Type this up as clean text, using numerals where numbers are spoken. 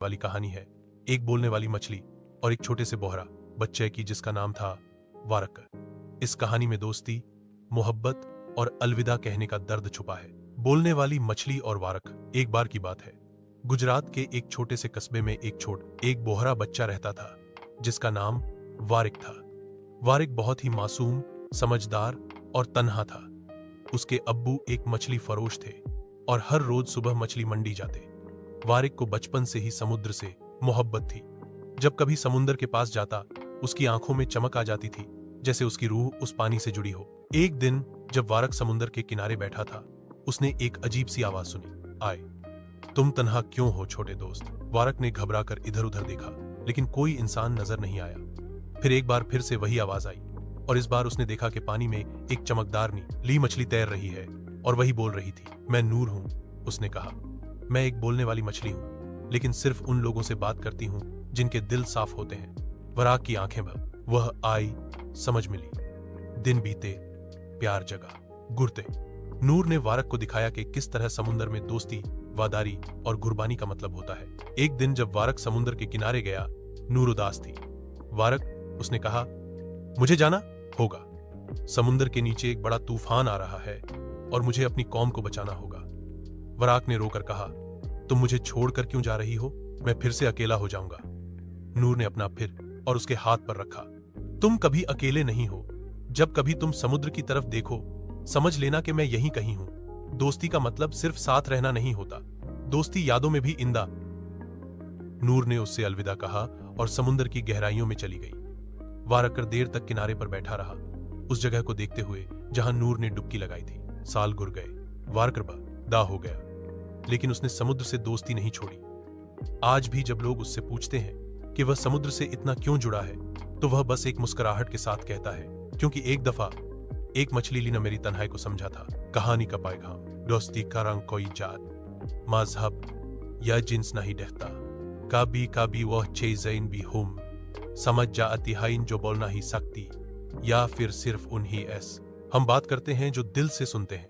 वाली कहानी है। एक बोलने वाली मछली और एक छोटे से बोहरा बच्चे की, जिसका नाम था वारक। इस कहानी में दोस्ती, मोहब्बत और अलविदा कहने का दर्द छुपा है। बोलने वाली मछली और वारक। एक बार की बात है, गुजरात के एक छोटे से कस्बे में एक बोहरा बच्चा रहता था, जिसका नाम वारिक था। वारिक बहुत ही मासूम, समझदार और तन्हा था। उसके अब्बू एक मछली फरोश थे और हर रोज सुबह मछली मंडी जाते। वारिक को बचपन से ही समुद्र से मोहब्बत थी। जब कभी समुद्र के पास जाता, उसकी आंखों में चमक आ जाती थी, जैसे उसकी रूह उस पानी से जुड़ी हो। एक दिन जब वारिक समुद्र के किनारे बैठा था, उसने एक अजीब सी आवाज सुनी, आए। तुम तन्हा क्यों हो छोटे दोस्त? वारिक ने घबराकर इधर उधर देखा, लेकिन कोई इंसान नजर नहीं आया। फिर एक बार फिर से वही आवाज आई और इस बार उसने देखा कि पानी में एक चमकदार नीली मछली तैर रही है और वही बोल रही थी, मैं नूर हूं। उसने कहा, मैं एक बोलने वाली मछली हूं, लेकिन सिर्फ उन लोगों से बात करती हूं जिनके दिल साफ होते हैं। वारिक की आंखें भर, वह आई, समझ मिली। दिन बीते, प्यार जगा, गुरते। नूर ने वारिक को दिखाया कि किस तरह समुद्र में दोस्ती, वफादारी और कुर्बानी का मतलब होता है। एक दिन जब वारिक समुद्र के किनारे गया, नूर उदास थी। वारिक, उसने कहा, मुझे जाना होगा। समुद्र के नीचे एक बड़ा तूफान आ रहा है और मुझे अपनी कौम को बचाना होगा। वारिक ने रोकर कहा, तुम मुझे छोड़कर क्यों जा रही हो? मैं फिर से अकेला हो जाऊंगा। नूर ने अपना फिर और उसके हाथ पर रखा। तुम कभी अकेले नहीं हो। जब कभी तुम समुद्र की तरफ देखो, समझ लेना कि मैं यहीं कहीं हूं। दोस्ती का मतलब सिर्फ साथ रहना नहीं होता, दोस्ती यादों में भी इंदा। नूर ने उससे अलविदा कहा और समुद्र की गहराइयों में चली गई। वारिक देर तक किनारे पर बैठा रहा, उस जगह को देखते हुए जहां नूर ने डुबकी लगाई थी। साल गुजर गए, वारिक दा हो गया, लेकिन उसने समुद्र से दोस्ती नहीं छोड़ी। आज भी जब लोग उससे पूछते हैं कि वह समुद्र से इतना क्यों जुड़ा है, तो वह बस एक मुस्कुराहट के साथ कहता है, क्योंकि एक दफा एक मछली ने मेरी तन्हाई को समझा था। कहानी का पैगाम, दोस्ती का रंग कोई जात, मजहब या जिन्स नहीं देखता। कभी कभी वह चीज़ें भी हम समझ जाती हैं जो बोल नहीं सकती, या फिर सिर्फ उन्हीं हम बात करते हैं जो दिल से सुनते हैं।